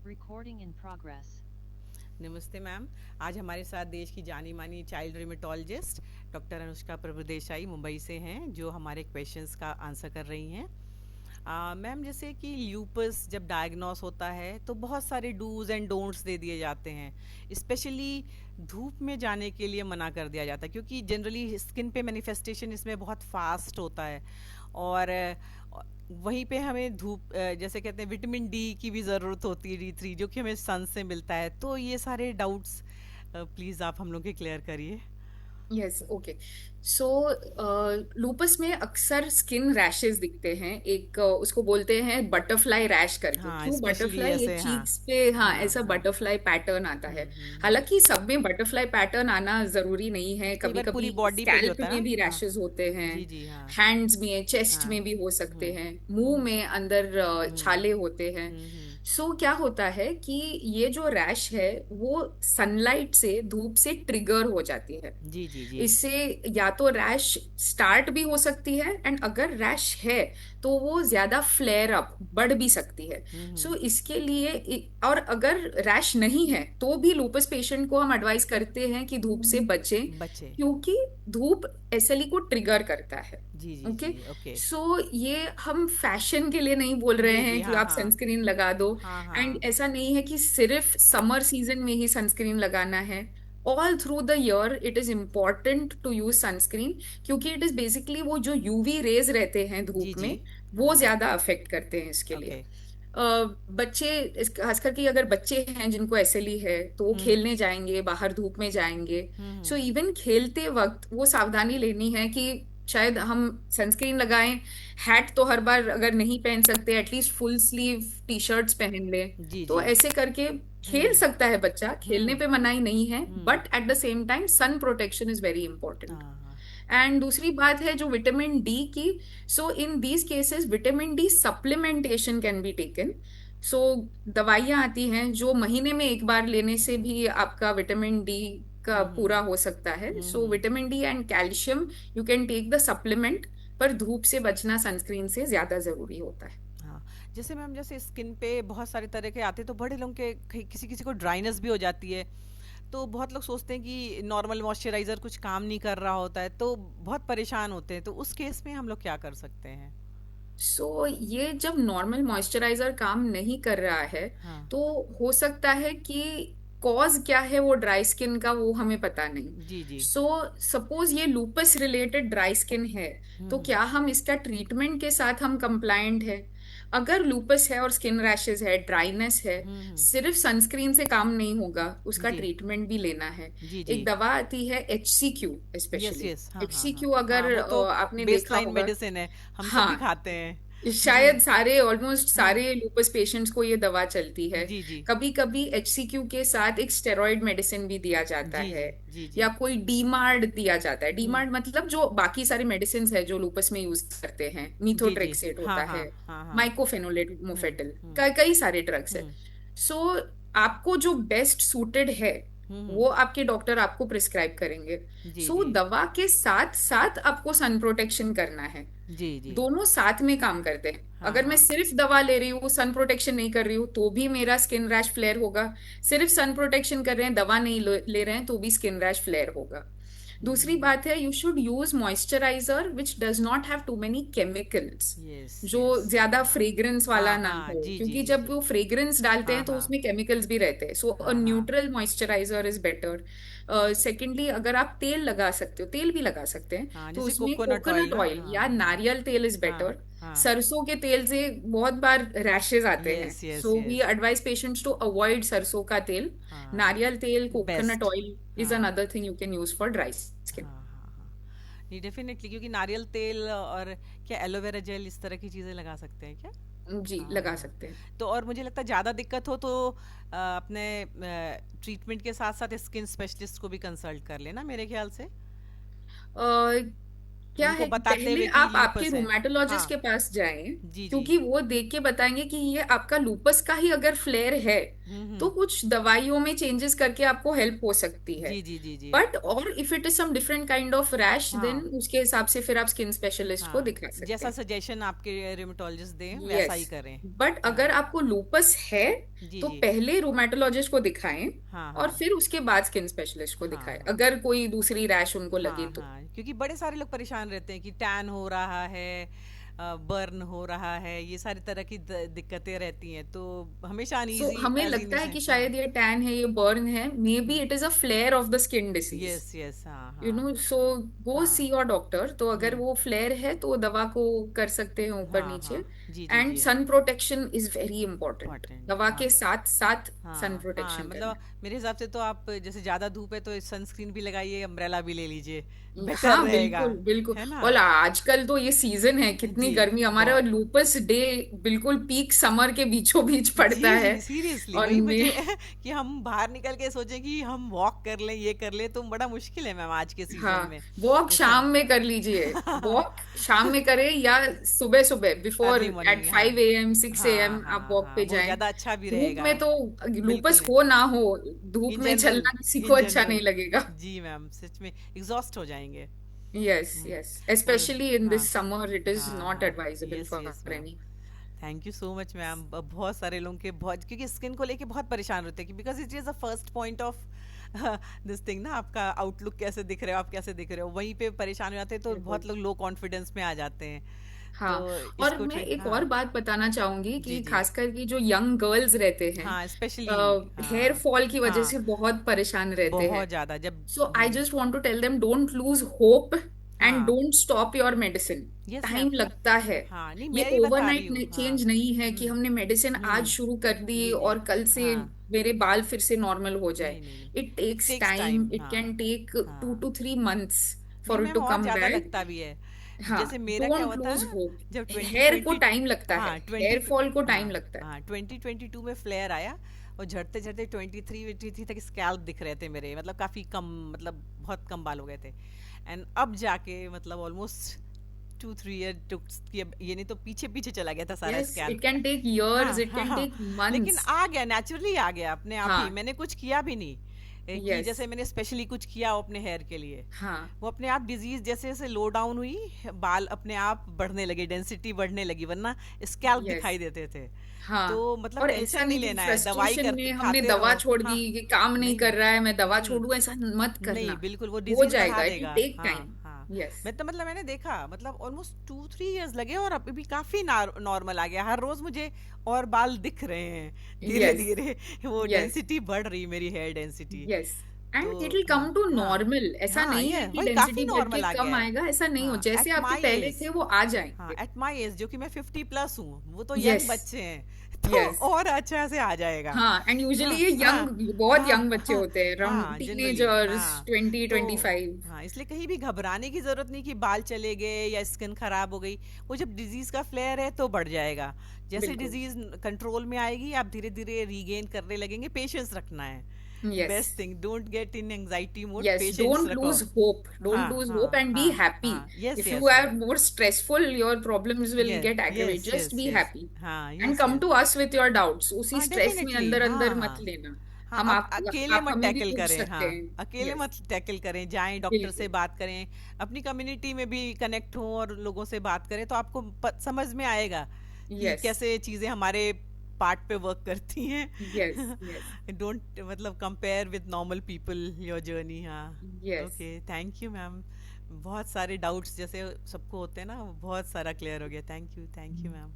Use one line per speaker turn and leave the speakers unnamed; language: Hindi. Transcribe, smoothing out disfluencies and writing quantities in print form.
Recording in progress.
नमस्ते मैम। आज हमारे साथ देश की जानी मानी चाइल्ड रिमेटोलॉजिस्ट डॉक्टर अनुष्का प्रभुदेसाई मुंबई से हैं, जो हमारे क्वेश्चंस का आंसर कर रही हैं। मैम, जैसे कि ल्यूपस जब डायग्नोस होता है तो बहुत सारे डूज एंड डोंट्स दे दिए जाते हैं। स्पेशली धूप में जाने के लिए मना कर दिया जाता है, क्योंकि जनरली स्किन पे मैनिफेस्टेशन इसमें बहुत फास्ट होता है। और वहीं पे हमें धूप, जैसे कहते हैं विटामिन डी की भी ज़रूरत होती है, D3, जो कि हमें सन से मिलता है। तो ये सारे डाउट्स प्लीज़ आप हम लोग के क्लियर करिए।
Yes, okay. सो लूपस में अक्सर स्किन रैशेस दिखते हैं। एक उसको बोलते हैं बटरफ्लाई रैश करके।
हाँ,
क्यों
स्पेशली
बटरफ्लाई? ये
ऐसे। हाँ,
चीक्स पे, हाँ,
हाँ,
ऐसा
हाँ।
बटरफ्लाई पैटर्न आता है।
हम्म।
हालांकि सब में बटरफ्लाई पैटर्न आना जरूरी नहीं है।
कई
कभी
बार पूरी
कभी
बॉडी पे भी
स्कैल्प
होता है
में
ना।
भी
हाँ।
रैशेस होते हैं,
जी जी। हाँ।
हैंड्स में, चेस्ट
हाँ।
में भी हो सकते
हम्म।
हैं, मुंह
हम्म।
में अंदर
हम्म।
छाले होते हैं।
हम्म।
सो क्या होता है कि ये जो रैश है वो सनलाइट से, धूप से ट्रिगर हो जाती है।
जी जी जी।
इससे या तो रैश स्टार्ट भी हो सकती है, एंड अगर रैश है तो वो ज्यादा फ्लेयर अप बढ़ भी सकती है। सो इसके लिए और अगर रैश नहीं है तो भी लूपस पेशेंट को हम एडवाइस करते हैं कि धूप से बचें,
बच्चे।
क्योंकि धूप एसएलई को ट्रिगर करता है।
जी जी
ओके।
जी। ओके।
सो ये हम फैशन के लिए नहीं बोल रहे
जी जी।
हैं कि
हाँ
आप
हाँ।
सनस्क्रीन लगा दो।
हाँ
एंड
हाँ।
ऐसा नहीं है कि सिर्फ समर सीजन में ही सनस्क्रीन लगाना है। All through the year it is important to use sunscreen, क्योंकि इट इज बेसिकली वो जो यूवी रेज रहते हैं
जी
धूप
जी।
में,
हाँ
वो
हाँ।
ज्यादा अफेक्ट करते हैं इसके लिए।
ओके।
बच्चे, खास करके अगर बच्चे हैं जिनको एसएलई है तो वो
हम्म।
खेलने जाएंगे, बाहर धूप में जाएंगे।
हम्म।
सो इवन खेलते वक्त वो सावधानी लेनी है कि शायद हम सनस्क्रीन लगाएं, हैट तो हर बार अगर नहीं पहन सकते at least full sleeve T shirts पहन ले।
जी
तो
जी।
ऐसे करके खेल
हम्म।
सकता है बच्चा, खेलने
हम्म।
पे मनाही नहीं है,
hmm.
But at the same time sun protection is very important.
हाँ हाँ।
एंड दूसरी बात है जो विटामिन डी की। So in these cases vitamin D supplementation can be taken. So दवाइयाँ आती हैं जो महीने में एक बार लेने से भी आपका विटामिन डी का पूरा हो सकता है। So
hmm.
Vitamin D and calcium you can take the supplement, पर धूप से बचना सनस्क्रीन से ज्यादा जरूरी होता है।
हाँ, जैसे मैम, जैसे स्किन पे बहुत सारे तरह के आते हैं, तो बड़े लोगों के किसी किसी को ड्राइनेस भी हो जाती है। तो बहुत लोग सोचते हैं कि नॉर्मल मॉइस्चराइजर कुछ काम नहीं कर रहा होता है, तो बहुत परेशान होते हैं। तो उस केस में हम लोग क्या कर सकते हैं?
ये जब नॉर्मल मॉइस्चराइजर काम नहीं कर रहा है
हाँ।
तो हो सकता है कि कॉज क्या है वो ड्राई स्किन का, वो हमें पता नहीं।
जी जी।
सो सपोज ये लूपस रिलेटेड ड्राई स्किन है, तो क्या हम इसका ट्रीटमेंट के साथ हम कंप्लायंट है? अगर लूपस है और स्किन रैशेस है, ड्राइनेस है, सिर्फ सनस्क्रीन से काम नहीं होगा, उसका
जी
ट्रीटमेंट भी लेना है।
जी जी।
एक दवा आती है HCQ,
यस
स्पेशली
यस। हाँ हाँ हाँ।
HCQ,
हाँ,
अगर
वो तो
आपने देखा
बेसलाइन
होगा।
मेडिसिन है, हम सब भी
हाँ,
खाते हैं। जी।
शायद सारे, ऑलमोस्ट
हाँ।
सारे लूपस पेशेंट्स को ये दवा चलती है।
जी जी।
कभी कभी HCQ के साथ एक स्टेरॉइड मेडिसिन भी दिया जाता
जी
है,
जी। जी जी।
या कोई डीमार्ड दिया जाता है। डीमार्ड मतलब जो बाकी सारे मेडिसिन है जो लूपस में यूज करते हैं,
जी जी।
मीथोट्रेक्सेट
हाँ
होता
हाँ।
है,
हाँ हाँ।
माइकोफेनोलेट,
हम्म।
मोफेटल,
हम्म।
कई सारे ड्रग्स है।
हम्म।
सो आपको जो बेस्ट सूटेड है
हम्म।
वो आपके डॉक्टर आपको प्रिस्क्राइब करेंगे।
जी
सो
जी।
दवा के साथ साथ आपको सन प्रोटेक्शन करना है।
जी जी।
दोनों साथ में काम करते हैं।
हाँ
अगर मैं
हाँ।
सिर्फ दवा ले रही हूँ, सन प्रोटेक्शन नहीं कर रही हूँ, तो भी मेरा स्किन रैश फ्लेयर होगा। सिर्फ सन प्रोटेक्शन कर रहे हैं, दवा नहीं ले रहे हैं, तो भी स्किन रैश फ्लेयर होगा। दूसरी बात है, you should use moisturiser which does not have too many chemicals,
yes
जो
यस।
ज्यादा
हाँ
फ्रेग्रेंस
हाँ
वाला ना
हाँ।
हो,
जी जी
क्योंकि
जी
जब
जी।
वो फ्रेग्रेंस डालते
हाँ
हैं तो
हाँ।
उसमें केमिकल्स भी रहते हैं। सो अ
हाँ हाँ।
Neutral moisturiser is better. Secondly, अगर आप तेल लगा सकते हो, तेल भी लगा सकते हैं,
हाँ,
तो
जैसे
उसमें
कोकोनट ऑयल
कोकोनट
ना।
ऑयल
हाँ
या
हाँ।
नारियल तेल इज
हाँ
बेटर।
हाँ।
सरसों के तेल से बहुत बार रैशेज आते हैं।
Yes yes
so we
yes.
Advise patients to avoid सरसों का तेल।
हाँ।
नारियल तेल, कोकोनट
बेस्ट।
ऑयल इज
हाँ
another thing you can use for dry
हाँ
स्किन।
हाँ। हाँ, नहीं, डेफिनेटली, क्योंकि नारियल तेल और क्या एलोवेरा जेल इस तरह की चीज़ें लगा सकते हैं क्या?
जी, लगा
हाँ।
सकते हैं।
तो और मुझे लगता है ज़्यादा दिक्कत हो तो अपने ट्रीटमेंट के साथ साथ स्किन स्पेशलिस्ट को भी कंसल्ट कर लेना, मेरे ख्याल से।
क्या
उनको
है कि
बताते
पहले
हुए कि
आप आपके
लूपस है। हाँ।
रूमेटोलॉजिस्ट के पास जाएं,
जी जी।
क्योंकि वो देख के बताएंगे कि ये आपका लूपस का ही अगर फ्लेयर है तो
हम्म।
कुछ दवाइयों में चेंजेस करके आपको हेल्प हो सकती है।
जी जी जी जी।
बट और if it is some different kind of rash, then
हाँ
उसके हिसाब से फिर आप स्किन स्पेशलिस्ट को
हाँ,
दिखा सकते
जैसा
हैं।
सजेशन आपके रिमेटोलॉजिस्ट दें वैसा
यस,
ही करें।
बट
हाँ।
अगर आपको लूपस है
जी
तो
जी।
पहले रूमेटोलॉजिस्ट को दिखाएं
हाँ
और
हाँ
फिर उसके बाद स्किन स्पेशलिस्ट को
हाँ
दिखाएं
हाँ
अगर कोई दूसरी रैश उनको लगे
हाँ
तो।
हाँ, क्योंकि बड़े सारे लोग परेशान रहते हैं कि टैन हो रहा है, बर्न हो रहा है, ये सारी तरह की दिक्कतें रहती हैं, तो हमेशा
सो
अनईजी
हमें
एज
लगता
इन
है
से।
कि
हाँ।
शायद ये टैन है, ये बर्न है, may be it is a flare of the skin disease,
yes yes. हाँ
यू
हाँ
नो। सो गो
हाँ।
See your doctor. तो अगर
हम्म।
वो फ्लेयर है तो दवा को कर सकते हैं ऊपर
हाँ
नीचे।
हाँ। जी जी
एंड
जी।
Sun protection is very important,
important.
दवा
हाँ
के साथ साथ सन
हाँ हाँ,
प्रोटेक्शन
मतलब
करना।
मेरे हिसाब से तो आप जैसे ज़्यादा धूप है तो सनस्क्रीन भी लगाइए, अम्ब्रेला भी ले लीजिए, बेटर
हाँ
रहेगा।
बिल्कुल बिल्कुल।
है ना?
और आजकल तो ये सीजन है, कितनी
जी।
गर्मी, हमारा
बहुत।
लूपस डे बिल्कुल पीक समर के बीचों बीच पड़ता
जी
है।
जी, सीरियसली
और
वही
मैं
मुझे कि हम बाहर निकल के सोचें कि हम वॉक कर लें, ये कर लें, तो बड़ा मुश्किल है मैम आज के सीजन
हाँ,
में।
वॉक
ये सब
शाम में कर लीजिए। वॉक शाम में करें या सुबह सुबह बिफोर
अर्ली
एट
मॉर्निंग। हाँ
5 AM 6 AM
हाँ
आप
हाँ
वॉक
हाँ,
पे
वो
जाएं।
ज़्यादा अच्छा भी
धूप
रहेगा।
में तो
बिल्कुल
लूपस
नहीं।
हो ना हो, धूप
इन
में
जनरल।
चलना किसी को
इन
अच्छा
जनरल।
नहीं लगेगा।
जी मैम, सच में एग्जॉस्ट हो जाएंगे।
यस
हम्म।
यस,
और
स्पेशली इन
हाँ
दिस समर इट इज
हाँ
नॉट
हाँ।
Advisable
yes yes
for
ma'am.
Any.
Thank you so much ma'am. बहुत सारे लोगों के बहुत, क्योंकि स्किन को लेके बहुत परेशान होते हैं, because it is a first point of this thing ना, आपका आउटलुक कैसे दिख रहे हो, आप कैसे दिख रहे हो, वहीं पे परेशान हो जाते हैं, तो
बिल्कुल।
बहुत लोग लो कॉन्फिडेंस में आ जाते हैं। तो
हाँ, और
इसको
मैं एक
हाँ।
और बात बताना चाहूंगी
जी
कि
जी।
खासकर कि जो यंग गर्ल्स रहते हैं,
हाँ स्पेशली।
हेयर
हाँ
फॉल की वजह
हाँ,
से बहुत परेशान रहते हैं।
बहुत ज़्यादा जब
so I just want to tell them, don't lose hope and
हाँ।
Don't stop your medicine.
Yes ma'am.
Time लगता है।
हाँ नहीं,
ये
मैं ही बता रही हूँ।
ओवरनाइट
हाँ।
चेंज नहीं है कि हमने मेडिसिन आज
हम्म।
शुरू कर दी
जी जी।
और कल से
हाँ।
मेरे बाल फिर से नॉर्मल हो जाए।
नहीं नहीं नहीं,
it
it
takes
takes
time,
time.
It
हाँ
कैन टेक टू
हाँ।
टू 3 months
नहीं
फॉर इट
मैम,
टू
और
कम
ज़्यादा
बैक।
लगता भी है।
हाँ,
जैसे मेरा क्या
डोंट
हुआ था,
लूज होप।
जब ट्वेंटी
हेयर को
ट्वेंटी
टाइम लगता है,
हाँ ट्वेंटी
हेयर फॉल को
हाँ
टाइम लगता है।
हाँ 2022 में फ्लेयर आया, और झड़ते झड़ते 23 तक स्कैल्प दिख रहे थे मेरे, मतलब काफ़ी कम, मतलब बहुत कम बाल हो गए थे। एंड अब जाके मतलब ऑलमोस्ट 2-3 ईयर टुक, ये नहीं तो पीछे पीछे चला गया था सारा
yes, it
scalp.
Can take
हाँ
इयर्स, इट
हाँ
कैन
हाँ,
टेक
लेकिन
मंथ्स।
आ गया, नेचुरली आ गया अपने आप ही,
हाँ।
मैंने कुछ किया भी नहीं, कि
यस।
जैसे मैंने स्पेशली कुछ किया हो अपने हेयर के लिए।
हाँ।
वो अपने आप डिजीज जैसे जैसे लो डाउन हुई, बाल अपने आप बढ़ने लगे, डेंसिटी बढ़ने लगी, वरना स्कैल्प
यस।
दिखाई देते थे। तो
हाँ,
मतलब
और
टेंशन
ऐसा
नहीं
नहीं कि
लेना है, दवाई
फ्रस्ट्रेशन
करते
में हमने
खाते
दवा
रहो।
छोड़
हाँ।
दी कि काम नहीं
नहीं
कर
नहीं।
रहा है, मैं दवा
हम्म।
छोड़ू, ऐसा मत
नहीं
करना।
बिल्कुल, वो
हो
डिजीज बढ़ा
जाएगा, इट विल
देगा।
टेक
हाँ
टाइम।
हाँ।
यस।
मैं तो मतलब मैंने देखा, मतलब ऑलमोस्ट 2-3 इयर्स लगे, और अभी भी काफी नॉर्मल आ गया, हर रोज मुझे और बाल दिख रहे हैं धीरे
यस।
धीरे। वो
यस।
डेंसिटी बढ़ रही, मेरी हेयर डेंसिटी।
यस,
तो
एंड इट विल
हाँ
कम टू
हाँ
नॉर्मल। ऐसा
हाँ,
नहीं है
ये
कि
वही काफी
डेंसिटी बढ़ के
नॉर्मल आ
कम
गया है।
आएगा, ऐसा नहीं हो,
हाँ
जैसे
एट
आपके
माई
पहले
एज।
थे वो आ
हाँ
जाएंगे।
एट माई एज, जो कि मैं 50+ हूँ, वो तो यंग
यस।
बच्चे हैं, तो
यस।
और अच्छा से आ जाएगा।
हाँ, एंड यूजुअली
हाँ
ये
हाँ
यंग, बहुत
हाँ
यंग बच्चे
हाँ
होते हैं, अराउंड
हाँ जनरली
टीनेजर्स,
हाँ।
20-25।
हाँ, इसलिए कहीं भी घबराने की जरूरत नहीं कि बाल चले गए या स्किन खराब हो गई। वो जब डिजीज का फ्लेयर है तो बढ़ जाएगा, जैसे
बिल्कुल।
डिजीज कंट्रोल में आएगी आप धीरे धीरे रीगेन करने लगेंगे, पेशेंस रखना है।
Yes.
Best thing, don't get in anxiety mode,
Yes,
patience
don't
रखो।
lose hope. Don't
हाँ
lose
हाँ
hope and be
हाँ
happy.
हाँ, yes
If you
yes
are
yes
more stressful, your problems will
yes
get aggravated.
Yes
Just
yes
be
yes.
happy
हाँ
and
yes
come
yes.
to us with your doubts. उसी
हाँ
stress में
डेफिनेटली।
अंदर
हाँ
अंदर
हाँ
मत लेना।
हाँ,
हम
अकेले
आप
मत
हमें भी
टैकल
पूछ
करें। हाँ,
सकते हैं।
अकेले
Yes,
मत टैकल करें, जाएं डॉक्टर से
बिल्कुल।
बात करें, अपनी कम्युनिटी में भी कनेक्ट हों और लोगों से बात करें, तो आपको समझ में आएगा कि
Yes,
कैसे चीज़ें हमारे पार्ट पे वर्क करती
yes,
हैं।
yes,
डोंट मतलब compare with normal people your journey. हाँ।
yes.
Okay, thank you ma'am. बहुत सारे डाउट्स जैसे सबको होते हैं ना, बहुत सारा क्लियर हो गया। Thank you ma'am.